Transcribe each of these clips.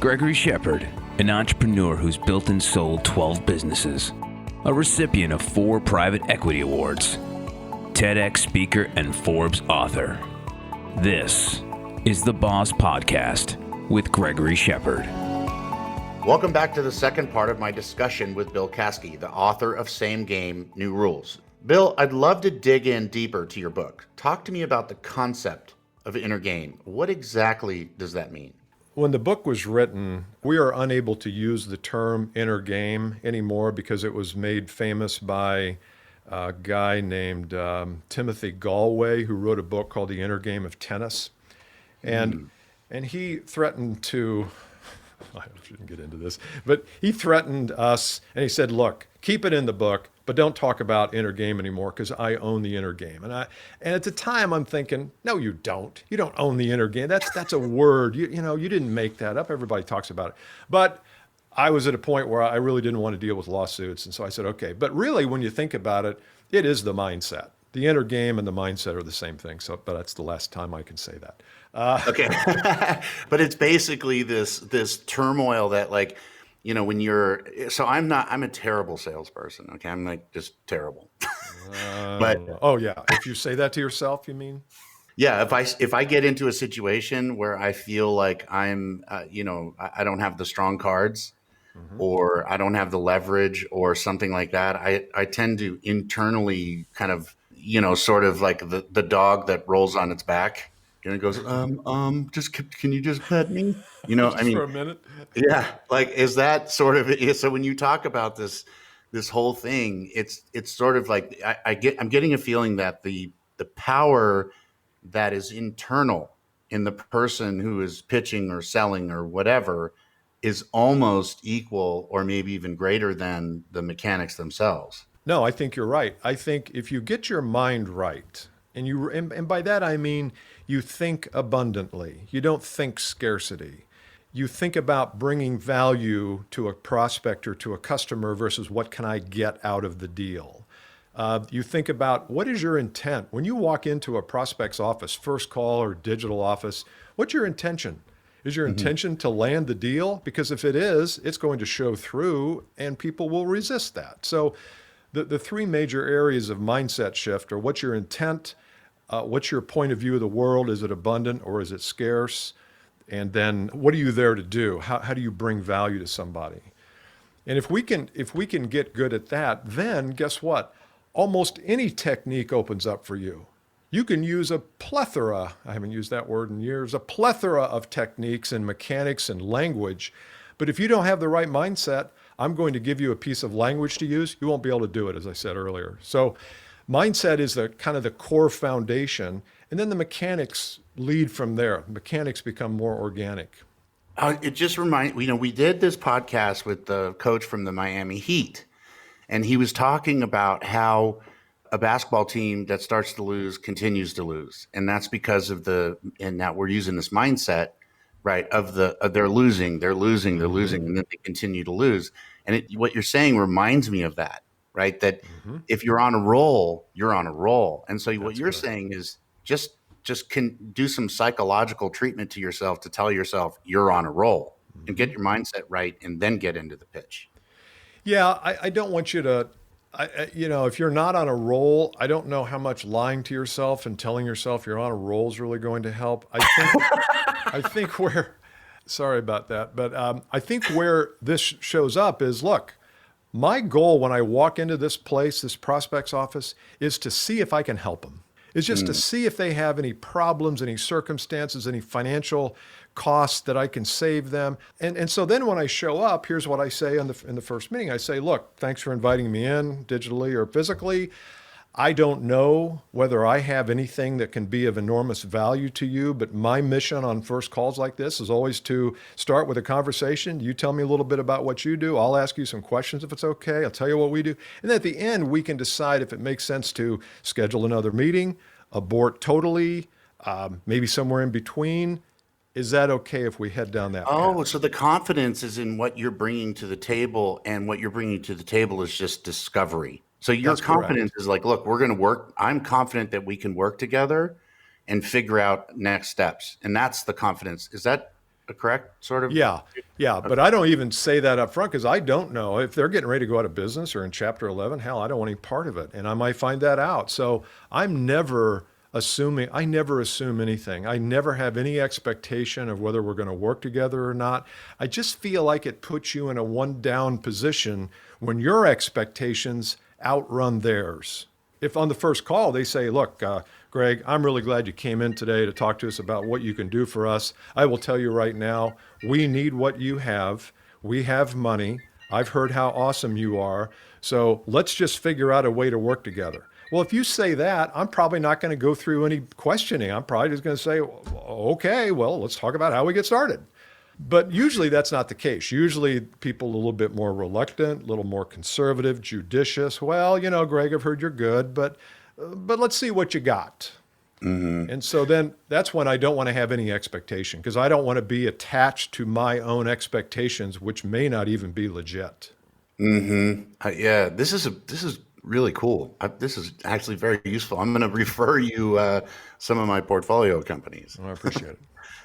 Gregory Shepard, an entrepreneur who's built and sold 12 businesses, a recipient of 4 private equity awards, TEDx speaker, and Forbes author. This is the Boss Podcast with Gregory Shepard. Welcome back to the second part of my discussion with Bill Caskey, the author of Same Game, New Rules. Bill, I'd love to dig in deeper to your book. Talk to me about the concept of inner game. What exactly does that mean? When the book was written, we are unable to use the term inner game anymore because it was made famous by a guy named Timothy Galway, who wrote a book called The Inner Game of Tennis. And he threatened to, I shouldn't get into this, but he threatened us and he said, look, keep it in the book, but don't talk about inner game anymore because I own the inner game. And at the time I'm thinking, no, you don't. You don't own the inner game. That's a word. You didn't make that up. Everybody talks about it. But I was at a point where I really didn't want to deal with lawsuits. And so I said, okay. But really, when you think about it, it is the mindset. The inner game and the mindset are the same thing. But that's the last time I can say that. Okay. But it's basically this turmoil that when I'm a terrible salesperson. Okay. I'm just terrible. If you say that to yourself, you mean? Yeah. If I get into a situation where I feel like I'm, I don't have the strong cards, or I don't have the leverage or something like that, I tend to internally kind of, sort of like the dog that rolls on its back and it goes, can you just pet me? For a minute. Yeah. Is that sort of, so when you talk about this whole thing, it's sort of like, I'm getting a feeling that the power that is internal in the person who is pitching or selling or whatever is almost equal or maybe even greater than the mechanics themselves. No, I think you're right. I think if you get your mind right, and by that I mean you think abundantly, you don't think scarcity. You think about bringing value to a prospect or to a customer versus what can I get out of the deal. You think about what is your intent? When you walk into a prospect's office, first call or digital office, what's your intention? Is your intention to land the deal? Because if it is, it's going to show through and people will resist that. So the 3 major areas of mindset shift are what's your intent, what's your point of view of the world? Is it abundant or is it scarce? And then what are you there to do? How do you bring value to somebody? And if we can get good at that, then guess what? Almost any technique opens up for you. You can use a plethora, I haven't used that word in years, a plethora of techniques and mechanics and language. But if you don't have the right mindset, I'm going to give you a piece of language to use. You won't be able to do it, as I said earlier. So mindset is the kind of the core foundation. And then the mechanics lead from there. Mechanics become more organic. It just reminds, we did this podcast with the coach from the Miami Heat, and he was talking about how a basketball team that starts to lose continues to lose. And that's because of and now we're using this mindset, right, of they're losing, and then they continue to lose. And what you're saying reminds me of that, right? That if you're on a roll, you're on a roll. And so what you're saying is just can do some psychological treatment to yourself to tell yourself you're on a roll and get your mindset right and then get into the pitch. Yeah, I don't want you to, if you're not on a roll, I don't know how much lying to yourself and telling yourself you're on a roll is really going to help. I think sorry about that, but I think where this shows up is, look, my goal when I walk into this place, this prospect's office, is to see if I can help them. It's just to see if they have any problems, any circumstances, any financial costs that I can save them. And so then when I show up, here's what I say in the first meeting. I say, look, thanks for inviting me in digitally or physically. I don't know whether I have anything that can be of enormous value to you, but my mission on first calls like this is always to start with a conversation. You tell me a little bit about what you do. I'll ask you some questions if it's okay. I'll tell you what we do. And then at the end, we can decide if it makes sense to schedule another meeting, abort totally, maybe somewhere in between. Is that okay if we head down that path? So the confidence is in what you're bringing to the table, and what you're bringing to the table is just discovery. So your confidence is like, look, we're going to work. I'm confident that we can work together and figure out next steps. And that's the confidence. Is that correct sort of? Yeah, yeah, but I don't even say that up front because I don't know if they're getting ready to go out of business or in Chapter 11. Hell, I don't want any part of it, and I might find that out. So I'm never assuming. I never assume anything. I never have any expectation of whether we're going to work together or not. I just feel like it puts you in a one-down position when your expectations outrun theirs. If on the first call they say, look, Greg, I'm really glad you came in today to talk to us about what you can do for us. I will tell you right now, we need what you have. We have money. I've heard how awesome you are. So let's just figure out a way to work together. Well, if you say that, I'm probably not going to go through any questioning. I'm probably just going to say, okay, well, let's talk about how we get started. But usually that's not the case. Usually people are a little bit more reluctant, a little more conservative, judicious. Well, Greg, I've heard you're good, but let's see what you got. Mm-hmm. And so then that's when I don't want to have any expectation because I don't want to be attached to my own expectations, which may not even be legit. Mm-hmm. Yeah, this is really cool. This is actually very useful. I'm going to refer you some of my portfolio companies. I appreciate it.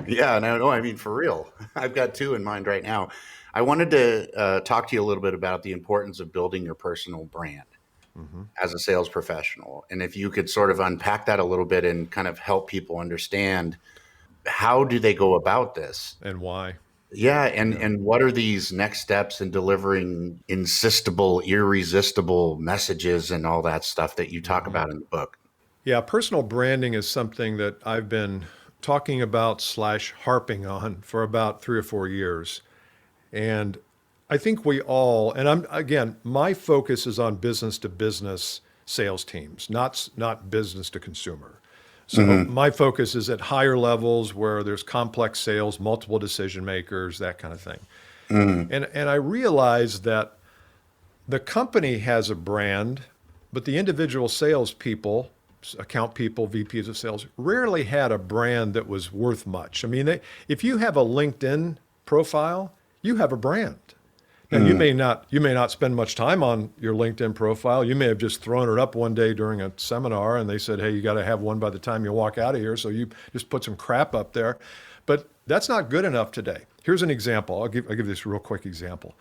Yeah, no, I mean, for real. I've got two in mind right now. I wanted to talk to you a little bit about the importance of building your personal brand as a sales professional. And if you could sort of unpack that a little bit and kind of help people understand how do they go about this? And why? Yeah, and what are these next steps in delivering insistible, irresistible messages and all that stuff that you talk about in the book? Yeah, personal branding is something that I've been talking about / harping on for about 3 or 4 years. And I think we all, and my focus is on business to business sales teams, not business to consumer. So my focus is at higher levels where there's complex sales, multiple decision makers, that kind of thing. And I realized that the company has a brand, but the individual salespeople, account people, VPs of sales, rarely had a brand that was worth much. I mean, if you have a LinkedIn profile, you have a brand. Now, you may not spend much time on your LinkedIn profile. You may have just thrown it up one day during a seminar and they said, hey, you got to have one by the time you walk out of here. So you just put some crap up there. But that's not good enough today. Here's an example. I'll give this real quick example.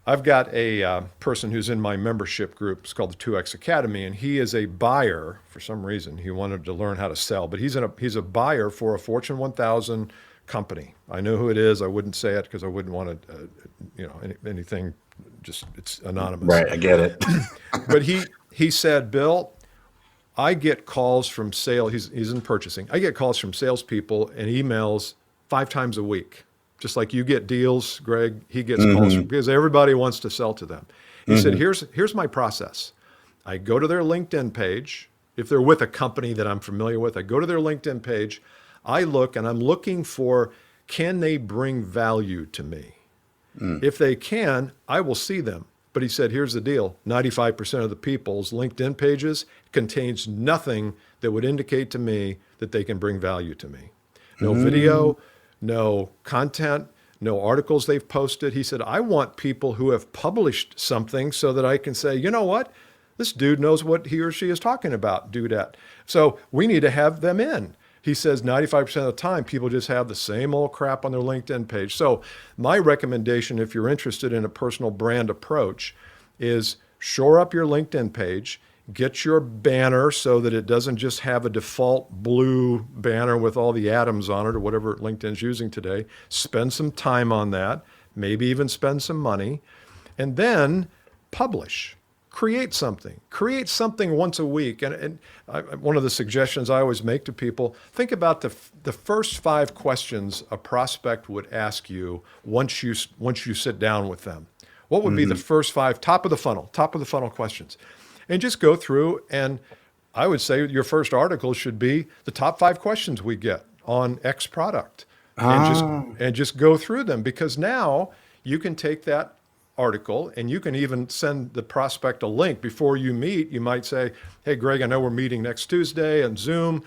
I've got a person who's in my membership group. It's called the 2X Academy, and he is a buyer. For some reason, he wanted to learn how to sell, but he's a buyer for a Fortune 1000 company. I know who it is. I wouldn't say it because I wouldn't want to, anything. Just it's anonymous. Right, I get it. But he said, Bill, I get calls from sales. He's in purchasing. I get calls from salespeople and emails 5 times a week. Just like you get deals, Greg, he gets calls from, because everybody wants to sell to them. He said, here's my process. I go to their LinkedIn page. If they're with a company that I'm familiar with, I go to their LinkedIn page. I look and I'm looking for, can they bring value to me? If they can, I will see them. But he said, here's the deal. 95% of the people's LinkedIn pages contains nothing that would indicate to me that they can bring value to me. No video, no content, no articles they've posted. He said, I want people who have published something so that I can say, you know what? This dude knows what he or she is talking about, dudette. So we need to have them in. He says 95% of the time, people just have the same old crap on their LinkedIn page. So my recommendation, if you're interested in a personal brand approach, is shore up your LinkedIn page, get your banner so that it doesn't just have a default blue banner with all the atoms on it or whatever LinkedIn's using today. Spend some time on that, maybe even spend some money, and then publish. Create something once a week. And one of the suggestions I always make to people, think about the first 5 questions a prospect would ask you once you sit down with them. What would be the first 5 top of the funnel questions? And just go through, and I would say your first article should be the top 5 questions we get on X product. And just go through them, because now you can take that article and you can even send the prospect a link before you meet. You might say, hey, Greg, I know we're meeting next Tuesday on Zoom.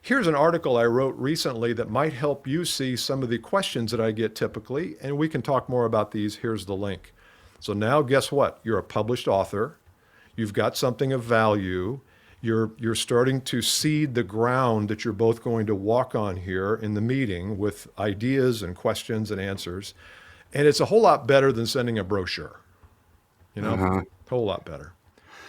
Here's an article I wrote recently that might help you see some of the questions that I get typically, and we can talk more about these. Here's the link. So now guess what? You're a published author. You've got something of value. You're starting to seed the ground that you're both going to walk on here in the meeting with ideas and questions and answers. And it's a whole lot better than sending a brochure, a whole lot better.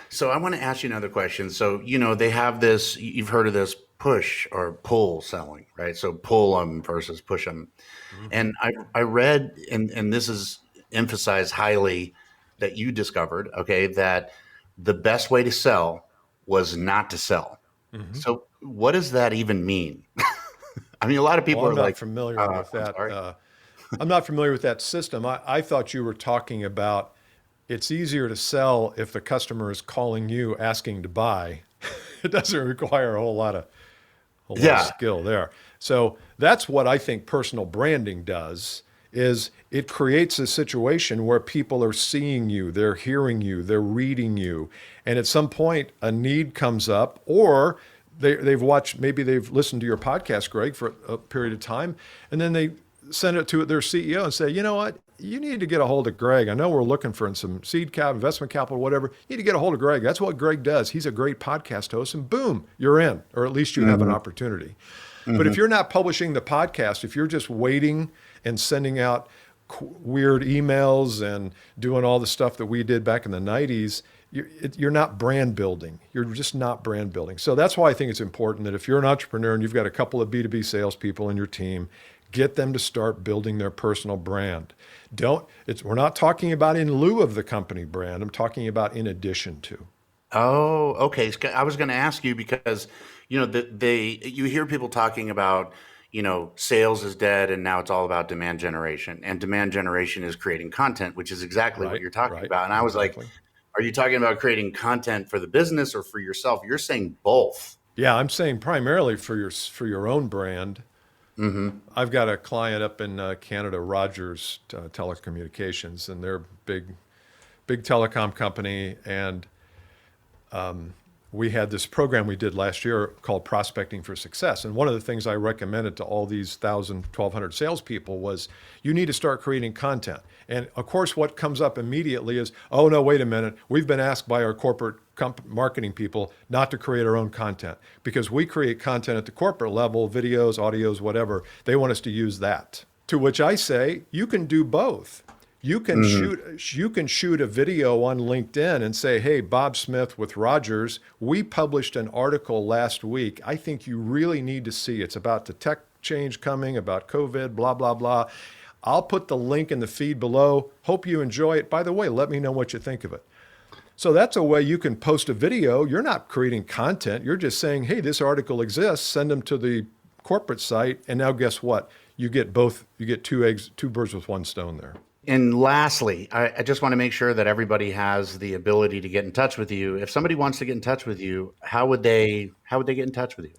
So I want to ask you another question. So, they have this, you've heard of this push or pull selling, right? So pull them versus push them. Mm-hmm. And I read, and this is emphasized highly, that you discovered, that the best way to sell was not to sell. Mm-hmm. So what does that even mean? I mean, a lot of people are like, familiar with that. I'm not familiar with that system. I thought you were talking about it's easier to sell if the customer is calling you asking to buy. It doesn't require a whole lot of skill there. So that's what I think personal branding does, is it creates a situation where people are seeing you, they're hearing you, they're reading you. And at some point a need comes up, or they've watched, maybe they've listened to your podcast, Greg, for a period of time, and then they send it to their CEO and say, you know what? You need to get a hold of Greg. I know we're looking for some seed cap, investment capital, whatever. You need to get a hold of Greg. That's what Greg does. He's a great podcast host, and boom, you're in, or at least you have an opportunity. Mm-hmm. But if you're not publishing the podcast, if you're just waiting and sending out weird emails and doing all the stuff that we did back in the 90s, you're not brand building. You're just not brand building. So that's why I think it's important that if you're an entrepreneur and you've got a couple of B2B salespeople in your team, get them to start building their personal brand. We're not talking about in lieu of the company brand. I'm talking about in addition to. Oh, okay. I was going to ask you because, you hear people talking about, sales is dead and now it's all about demand generation. And demand generation is creating content, which is exactly what you're talking about. And I was like, are you talking about creating content for the business or for yourself? You're saying both. Yeah, I'm saying primarily for your own brand. Mm-hmm. I've got a client up in Canada, Rogers Telecommunications, and they're a big telecom company. And we had this program we did last year called Prospecting for Success. And one of the things I recommended to all these 1,200 salespeople was you need to start creating content. And of course, what comes up immediately is, oh no, wait a minute. We've been asked by our corporate marketing people not to create our own content because we create content at the corporate level, videos, audios, whatever. They want us to use that. To which I say, you can do both. You can shoot a video on LinkedIn and say, hey, Bob Smith with Rogers, we published an article last week. I think you really need to see. It's about the tech change coming, about COVID, blah, blah, blah. I'll put the link in the feed below. Hope you enjoy it. By the way, let me know what you think of it. So that's a way you can post a video. You're not creating content. You're just saying, hey, this article exists. Send them to the corporate site. And now guess what? You get both. You get two birds with one stone there. And lastly, I just want to make sure that everybody has the ability to get in touch with you. If somebody wants to get in touch with you, how would they get in touch with you?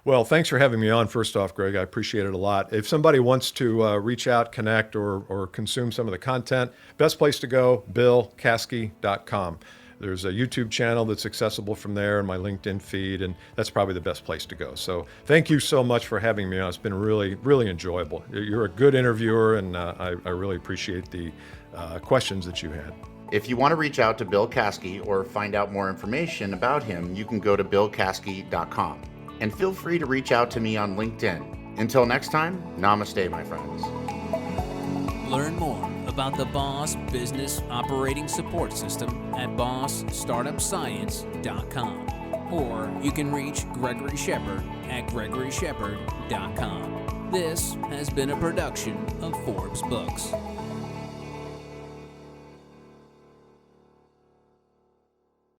Well, thanks for having me on. First off, Greg, I appreciate it a lot. If somebody wants to reach out, connect, or consume some of the content, best place to go, BillCaskey.com. There's a YouTube channel that's accessible from there and my LinkedIn feed, and that's probably the best place to go. So thank you so much for having me on. It's been really, really enjoyable. You're a good interviewer, and I really appreciate the questions that you had. If you want to reach out to Bill Caskey or find out more information about him, you can go to BillCaskey.com. And feel free to reach out to me on LinkedIn. Until next time, namaste, my friends. Learn more about the Boss Business Operating Support System at BossStartupScience.com. Or you can reach Gregory Shepard at GregoryShepard.com. This has been a production of Forbes Books.